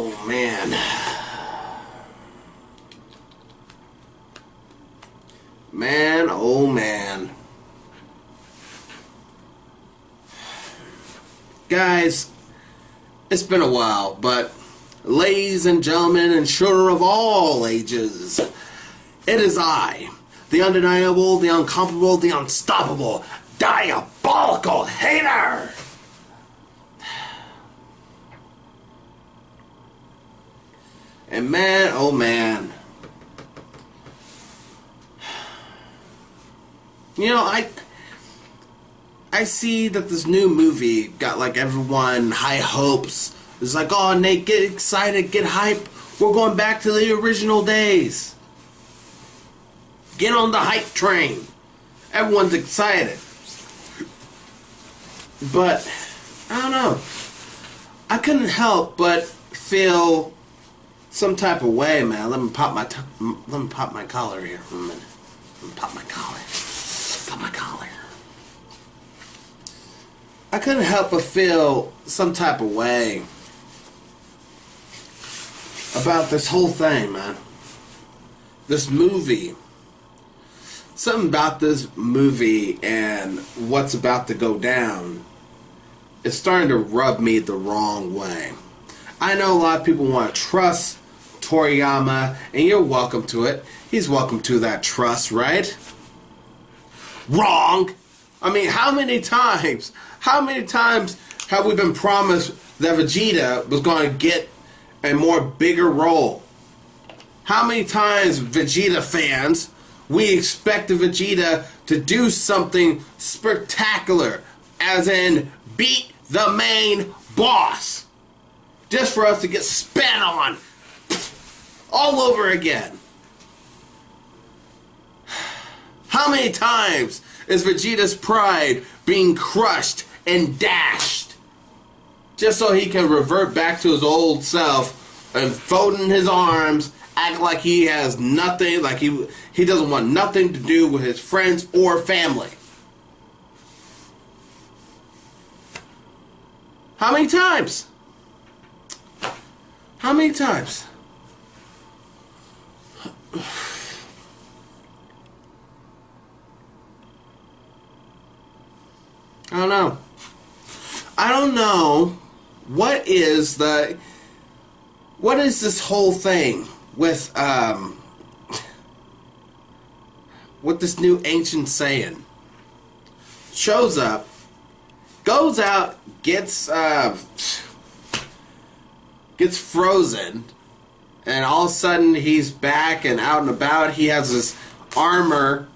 Oh man. Man, oh man. Guys, it's been a while, but ladies and gentlemen and children of all ages, it is I, the undeniable, the incomparable, the unstoppable, diabolical hater. And man, oh man. You know, I see that this new movie got like everyone high hopes. It's like, oh Nate, get excited, get hype. We're going back to the original days. Get on the hype train. Everyone's excited. But I don't know. I couldn't help but feel some type of way, man. Let me pop my collar here for a minute. Let me pop my collar. Pop my collar. I couldn't help but feel some type of way about this whole thing, man. This movie. Something about this movie and what's about to go down is starting to rub me the wrong way. I know a lot of people want to trust Toriyama, and you're welcome to it. He's welcome to that trust, right? Wrong! I mean, how many times have we been promised that Vegeta was going to get a more bigger role? How many times, Vegeta fans, we expected Vegeta to do something spectacular, as in beat the main boss, just for us to get spat on all over again? How many times is Vegeta's pride being crushed and dashed just so he can revert back to his old self and folding his arms, act like he has nothing, like he doesn't want nothing to do with his friends or family? How many times? How many times? I don't know. I don't know what is this whole thing with this new ancient Saiyan. Shows up, goes out, gets frozen, and all of a sudden he's back and out and about. He has this armor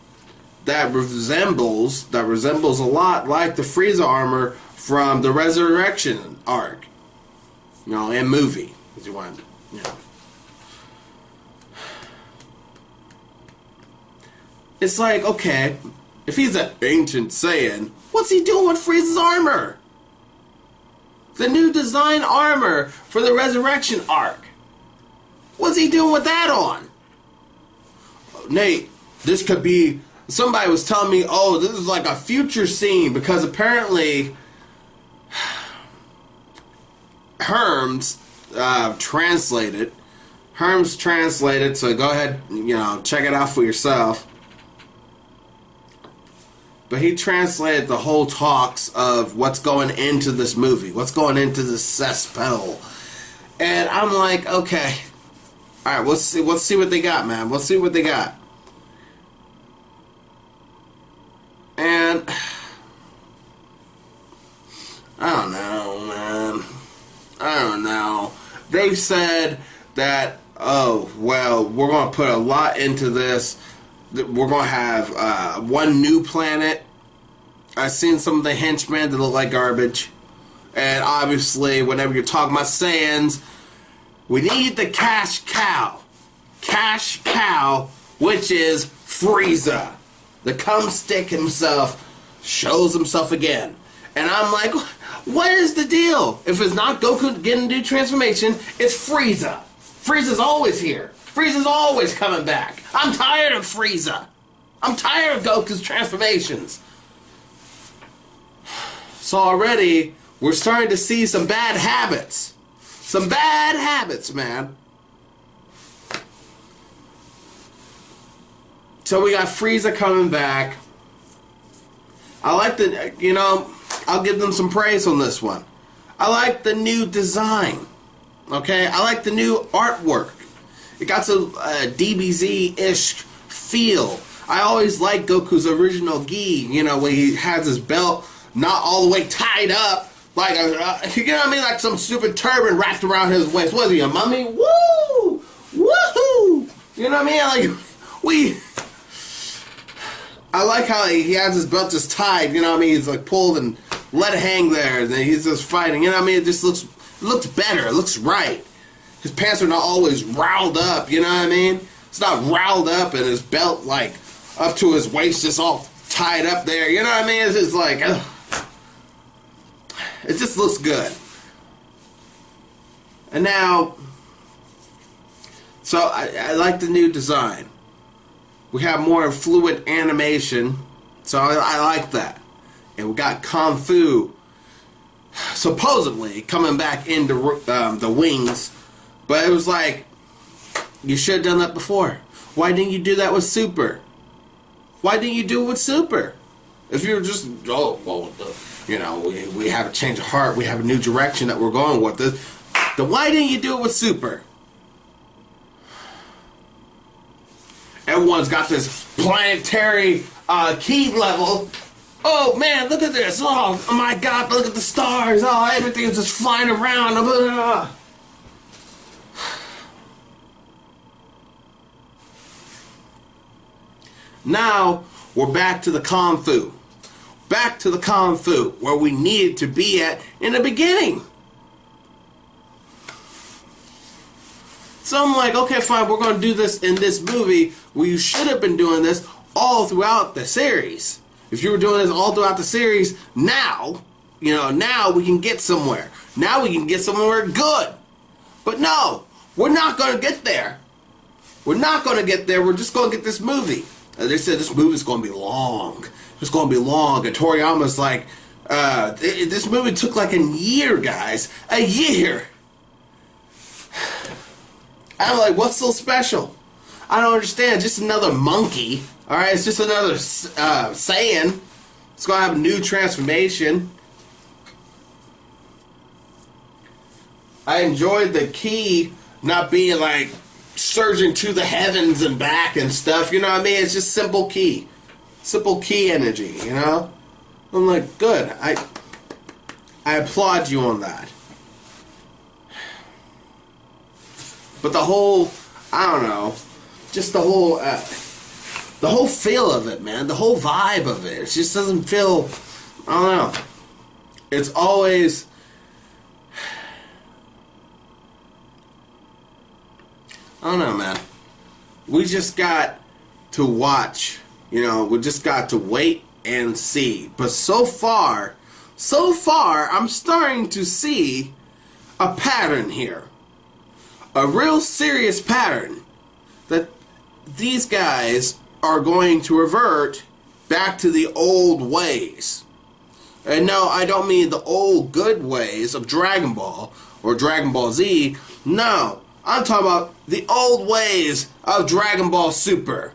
that resembles a lot like the Frieza armor from the Resurrection arc, and movie, as you want, It's like, okay, if he's an ancient Saiyan, what's he doing with Frieza's armor? The new design armor for the Resurrection arc. What's he doing with that on? Nate, this could be... Somebody was telling me, oh, this is like a future scene, because apparently Herms translated, so go ahead, check it out for yourself. But he translated the whole talks of what's going into this movie, what's going into this cesspool. And I'm like, okay, alright, let's see what they got, man. Let's see what they got. And I don't know, man. I don't know. They've said that, oh, well, we're going to put a lot into this. We're going to have one new planet. I've seen some of the henchmen that look like garbage. And obviously, whenever you're talking about Saiyans, we need the cash cow. Cash cow, which is Frieza. The cum stick himself shows himself again. And I'm like, what is the deal? If it's not Goku getting a new transformation, it's Frieza. Frieza's always here. Frieza's always coming back. I'm tired of Frieza. I'm tired of Goku's transformations. So already, we're starting to see some bad habits. Some bad habits, man. So we got Frieza coming back. I like the, you know, I'll give them some praise on this one. I like the new design. Okay, I like the new artwork. It got some DBZ-ish feel. I always liked Goku's original gi, you know, when he has his belt not all the way tied up, like, you know what I mean, like some stupid turban wrapped around his waist. Was he a mummy? Woo! Woohoo! You know what I mean? Like, I like how he has his belt just tied, you know what I mean? He's like pulled and let it hang there, and then he's just fighting, you know what I mean? It just looks better, it looks right. His pants are not always riled up, you know what I mean? It's not riled up and his belt, like, up to his waist just all tied up there, you know what I mean? It's just like, ugh. It just looks good. And now, so I like the new design. We have more fluid animation, so I like that. And we got Kung Fu supposedly coming back into the wings, but it was like, you should have done that before. Why didn't you do that with Super? Why didn't you do it with Super? If you were just, oh, well, you know, we have a change of heart, we have a new direction that we're going with this, then why didn't you do it with Super? Everyone's got this planetary key level. Oh man, look at this. Oh my god, look at the stars. Oh, everything's just flying around. Now, we're back to the Kung Fu. Back to the Kung Fu, where we needed to be at in the beginning. So I'm like, okay, fine, we're going to do this in this movie. Well, you should have been doing this all throughout the series. If you were doing this all throughout the series, now, you know, now we can get somewhere. Now we can get somewhere good. But no, we're not going to get there. We're not going to get there. We're just going to get this movie. They said this movie's going to be long. It's going to be long. And Toriyama's like, this movie took like a year, guys. A year. I'm like, what's so special? I don't understand. Just another monkey. Alright, it's just another Saiyan. It's going to have a new transformation. I enjoyed the key not being like surging to the heavens and back and stuff. You know what I mean? It's just simple key. Simple key energy, you know? I'm like, good. I applaud you on that. But the whole, I don't know, just the whole feel of it, man, the whole vibe of it, it just doesn't feel, I don't know. It's always, I don't know, man. We just got to watch, you know, we just got to wait and see. But so far, I'm starting to see a pattern here. A real serious pattern that these guys are going to revert back to the old ways. And no, I don't mean the old good ways of Dragon Ball or Dragon Ball Z. No, I'm talking about the old ways of Dragon Ball Super.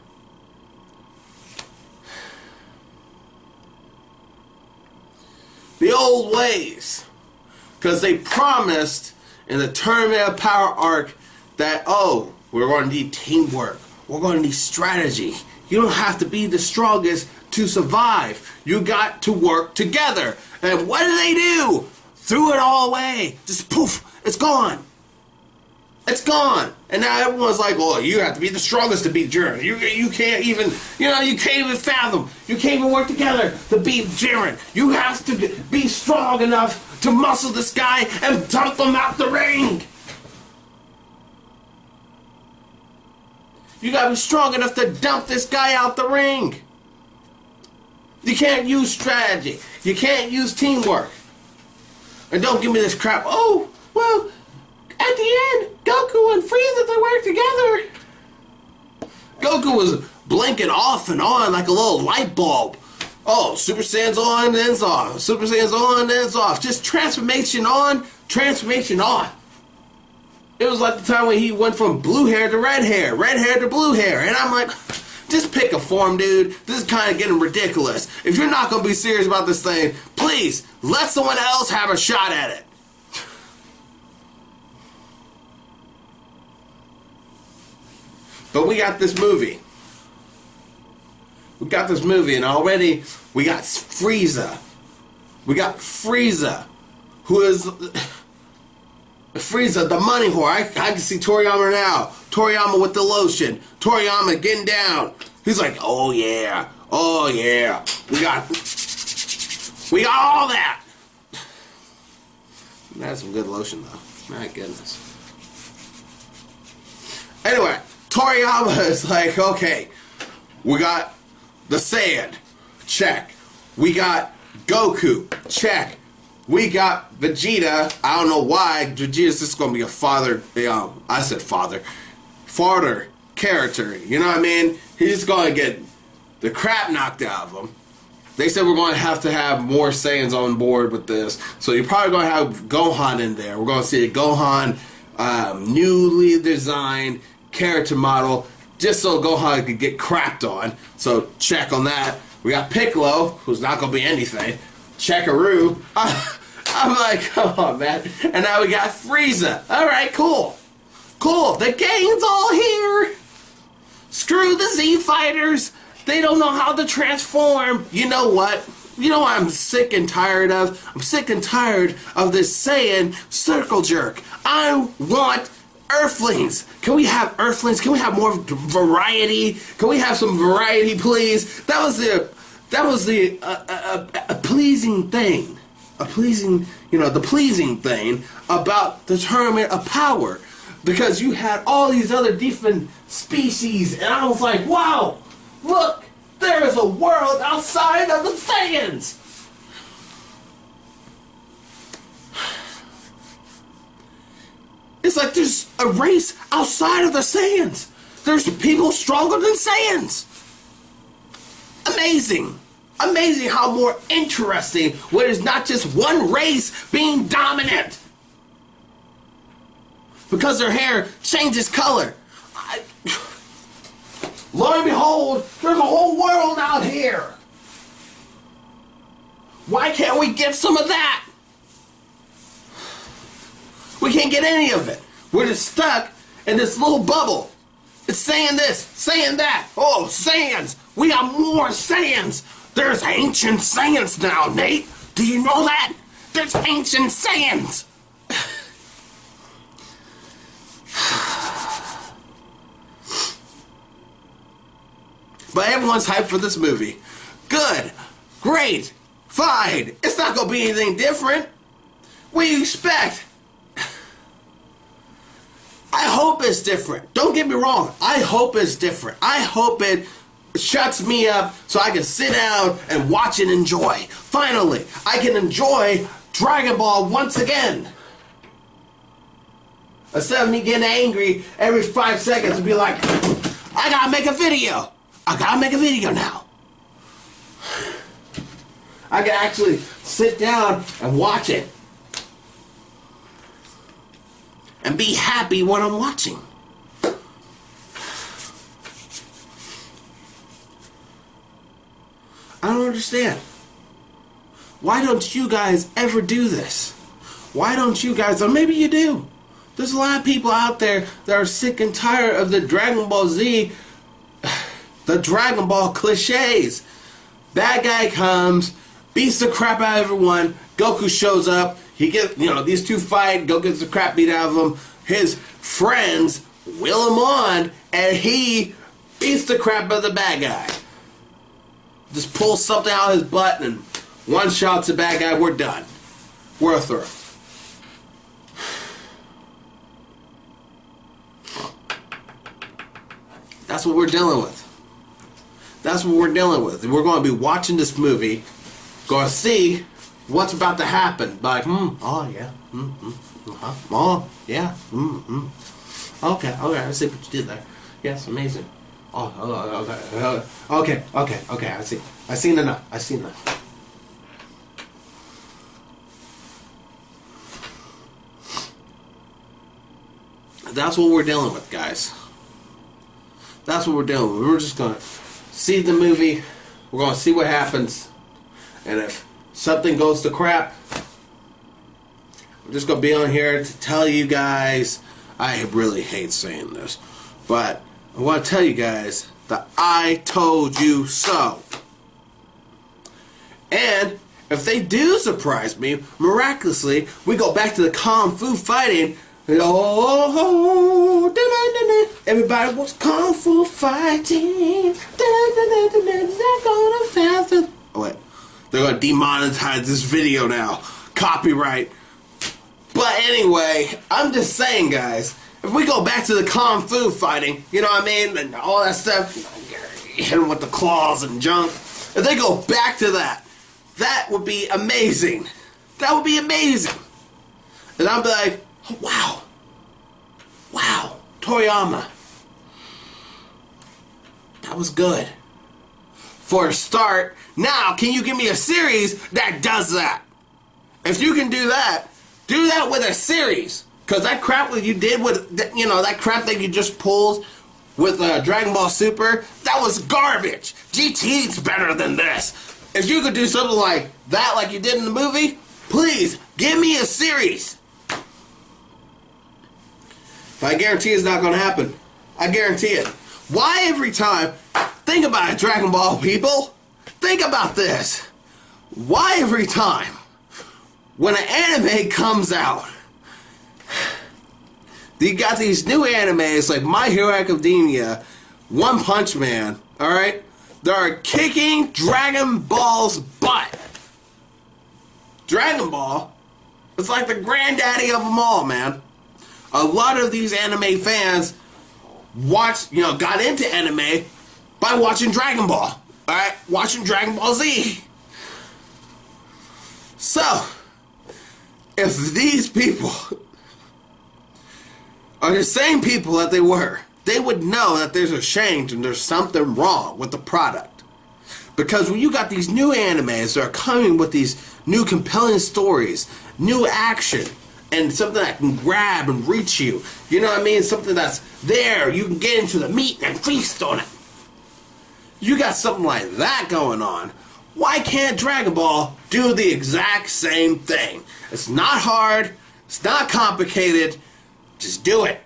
The old ways. Because they promised in the Tournament of Power arc that, oh, we're going to need teamwork. We're going to need strategy. You don't have to be the strongest to survive. You got to work together. And what do? Threw it all away. Just poof, it's gone. It's gone. And now everyone's like, oh, you have to be the strongest to beat Jiren. You can't even, you know, you can't even fathom. You can't even work together to beat Jiren. You have to be strong enough to muscle this guy and dump him out the ring. You gotta be strong enough to dump this guy out the ring. You can't use strategy. You can't use teamwork. And don't give me this crap. Oh, well, at the end, Goku and Frieza, they work together. Goku was blinking off and on like a little light bulb. Oh, Super Saiyan's on, then it's off. Super Saiyan's on, then it's off. Just transformation on, transformation off. It was like the time when he went from blue hair to red hair to blue hair. And I'm like, just pick a form, dude. This is kind of getting ridiculous. If you're not going to be serious about this thing, please, let someone else have a shot at it. But we got this movie. We got this movie, and already we got Frieza. We got Frieza, who is Frieza, the money whore. I can see Toriyama now. Toriyama with the lotion. Toriyama getting down. He's like, oh yeah, oh yeah. We got all that. That's some good lotion though. My goodness. Anyway, Toriyama is like, okay, we got the Saiyan, check. We got Goku, check. We got Vegeta. I don't know why Vegeta's just gonna be a father. I said father character. You know what I mean? He's just gonna get the crap knocked out of him. They said we're gonna have to have more Saiyans on board with this, so you're probably gonna have Gohan in there. We're gonna see a Gohan newly designed character model, just so Gohan could get crapped on. So check on that. We got Piccolo, who's not gonna be anything. Checkaroo. I'm like, come on, man. And now we got Frieza. Alright, cool. Cool. The gang's all here. Screw the Z Fighters. They don't know how to transform. You know what? You know what I'm sick and tired of? I'm sick and tired of this Saiyan circle jerk. I want Earthlings. Can we have Earthlings? Can we have more variety? Can we have some variety, please? That was the a pleasing thing. A pleasing, the pleasing thing about the tournament of power. Because you had all these other different species, and I was like, wow, look, there is a world outside of the Saiyans. It's like there's a race outside of the Saiyans. There's people stronger than Saiyans. Amazing. Amazing how more interesting when there's not just one race being dominant. Because their hair changes color. Lo and behold, there's a whole world out here. Why can't we get some of that? We can't get any of it. We're just stuck in this little bubble. It's saying this, saying that. Oh, Saiyans. We got more Saiyans. There's ancient Saiyans now, Nate. Do you know that? There's ancient Saiyans. But everyone's hyped for this movie. Good. Great. Fine. It's not going to be anything different. What do you expect? I hope it's different. Don't get me wrong. I hope it's different. I hope it shuts me up so I can sit down and watch and enjoy. Finally, I can enjoy Dragon Ball once again. Instead of me getting angry every 5 seconds and be like, I gotta make a video. I gotta make a video now. I can actually sit down and watch it. And be happy when I'm watching. I don't understand. Why don't you guys ever do this? Why don't you guys, or maybe you do. There's a lot of people out there that are sick and tired of the Dragon Ball Z, the Dragon Ball cliches. Bad guy comes, beats the crap out of everyone, Goku shows up, he gets, these two fight, Goku gets the crap beat out of him, his friends will him on, and he beats the crap out of the bad guy. Just pulls something out of his butt and one shot's the bad guy, we're done. We're through. That's what we're dealing with. That's what we're dealing with. And we're going to be watching this movie, going to see what's about to happen. Like, oh yeah, oh yeah, okay, I see what you did there. Yes, amazing. Okay, I see. I've seen enough. that's what we're dealing with, guys. That's what we're dealing with. We're just going to see the movie. We're going to see what happens. And if something goes to crap, I'm just going to be on here to tell you guys, I really hate saying this, but I want to tell you guys that I told you so. And if they do surprise me, miraculously, we go back to the Kung Fu fighting. Oh, everybody was Kung Fu fighting. Oh, wait. They're going to demonetize this video now. Copyright. But anyway, I'm just saying, guys, if we go back to the Kung Fu fighting, you know what I mean, and all that stuff, hit them with the claws and junk. If they go back to that, that would be amazing. That would be amazing. And I'd be like, oh, wow. Wow. Toriyama. That was good. For a start, now can you give me a series that does that? If you can do that with a series. Because that crap that you did with, you know, that crap that you just pulled with Dragon Ball Super, that was garbage. GT's better than this. If you could do something like that, like you did in the movie, please give me a series. But I guarantee it's not going to happen. I guarantee it. Why every time? Think about it, Dragon Ball people. Think about this. Why every time when an anime comes out, you got these new animes like My Hero Academia, One Punch Man, alright? They're kicking Dragon Ball's butt. Dragon Ball is like the granddaddy of them all, man. A lot of these anime fans got into anime by watching Dragon Ball. Alright? Watching Dragon Ball Z. So, if these people are the same people that they were, they would know that there's a change and there's something wrong with the product. Because when you got these new animes that are coming with these new compelling stories, new action, and something that can grab and reach you, you know what I mean? Something that's there, you can get into the meat and feast on it. You got something like that going on. Why can't Dragon Ball do the exact same thing? It's not hard, it's not complicated, just do it.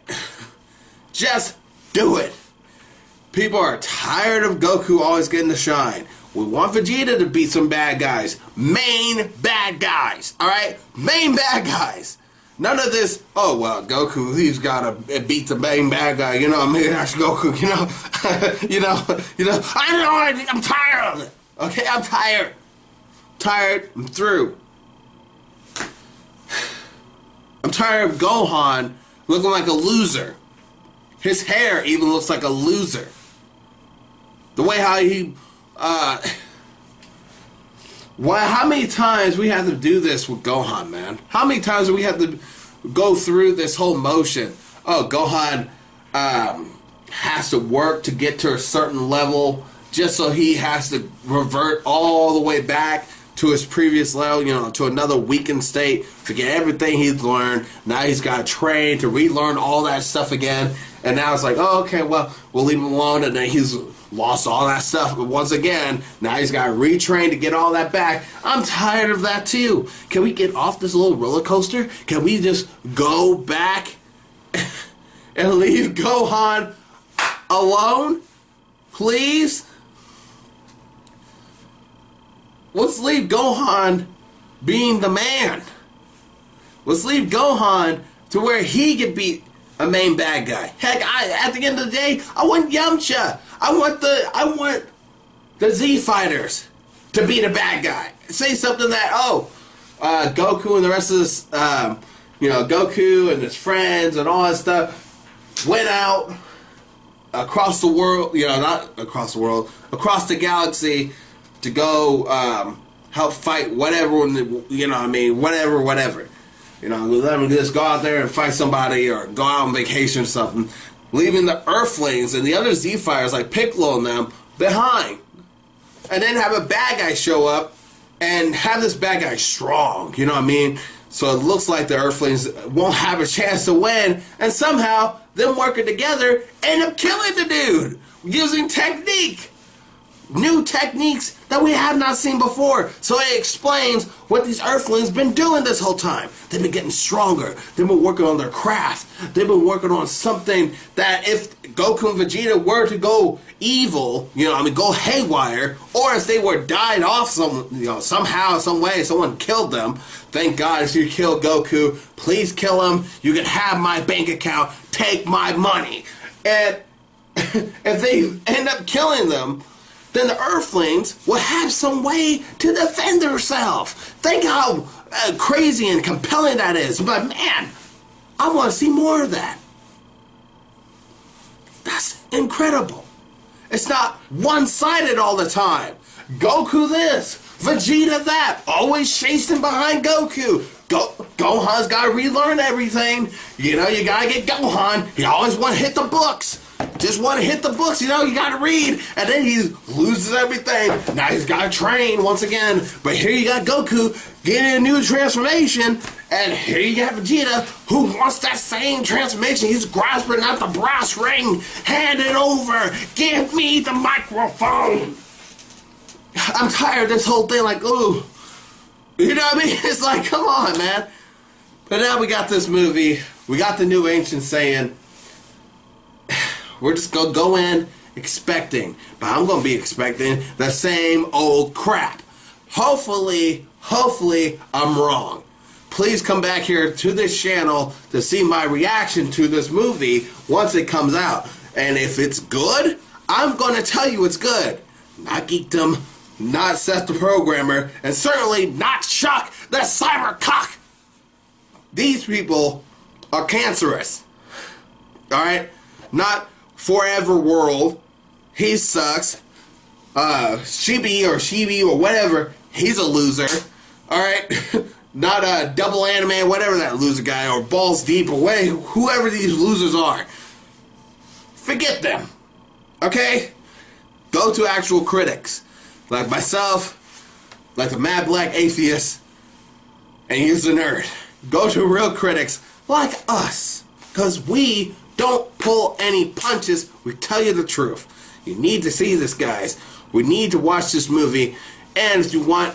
Just do it. People are tired of Goku always getting the shine. We want Vegeta to beat some bad guys. Main bad guys. Alright? Main bad guys. None of this, oh well, Goku, he's gotta beat the main bad guy, you know, maybe that's Goku, you know. I'm tired of it. Okay, I'm tired. I'm through. I'm tired of Gohan looking like a loser. His hair even looks like a loser. The way how he, how many times we have to do this with Gohan, man? How many times do we have to go through this whole motion? Oh, Gohan has to work to get to a certain level just so he has to revert all the way back to his previous level, you know, to another weakened state, forget everything he's learned. Now he's got to train to relearn all that stuff again. And now it's like, oh, okay, well, we'll leave him alone. And then he's lost all that stuff. But once again, now he's got to retrain to get all that back. I'm tired of that too. Can we get off this little roller coaster? Can we just go back and leave Gohan alone? Please? Let's leave Gohan being the man. Let's leave Gohan to where he can be a main bad guy. Heck, at the end of the day, I want Yamcha. I want the Z fighters to be the bad guy. Say something that Goku and the rest of this, Goku and his friends and all that stuff went out across the world. Not across the world, across the galaxy to go help fight whatever. Whatever. Let them just go out there and fight somebody or go out on vacation or something, leaving the Earthlings and the other Z fighters like Piccolo and them behind. And then have a bad guy show up and have this bad guy strong, So it looks like the Earthlings won't have a chance to win, and somehow them working together end up killing the dude using technique. New techniques that we have not seen before. So it explains what these Earthlings been doing this whole time. They've been getting stronger. They've been working on their craft. They've been working on something that if Goku and Vegeta were to go evil, go haywire, or if they were died off somehow, some way, someone killed them. Thank God if you kill Goku, please kill him. You can have my bank account. Take my money. And if they end up killing them, then the Earthlings will have some way to defend themselves. Think how crazy and compelling that is. But man, I want to see more of that. That's incredible. It's not one-sided all the time. Goku this, Vegeta that, always chasing behind Goku. Gohan's got to relearn everything. You got to get Gohan. He always want to hit the books. Just want to hit the books, you got to read. And then he loses everything. Now he's got to train once again. But here you got Goku getting a new transformation. And here you got Vegeta who wants that same transformation. He's grasping at the brass ring. Hand it over. Give me the microphone. I'm tired of this whole thing. Like, ooh. You know what I mean? It's like, come on, man. But now we got this movie. We got the new Ancient Saiyan. We're just going to go in expecting. But I'm going to be expecting the same old crap. Hopefully, I'm wrong. Please come back here to this channel to see my reaction to this movie once it comes out. And if it's good, I'm going to tell you it's good. Not Geekdom, not Seth the Programmer, and certainly not Chuck the Cybercock. These people are cancerous. Alright? Not Forever World. He sucks. Shibi or whatever. He's a loser. Alright? Not a Double Anime, whatever that loser guy, or Balls Deep, or whoever these losers are. Forget them. Okay? Go to actual critics. Like myself, like the Mad Black Atheist, and he's the nerd. Go to real critics like us. Because we don't pull any punches. We tell you the truth. You need to see this, guys. We need to watch this movie. And if you want,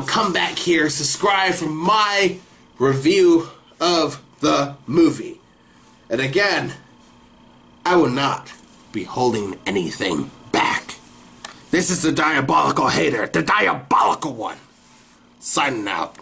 come back here, subscribe for my review of the movie. And again, I will not be holding anything back. This is the diabolical hater, the diabolical one. Signing out.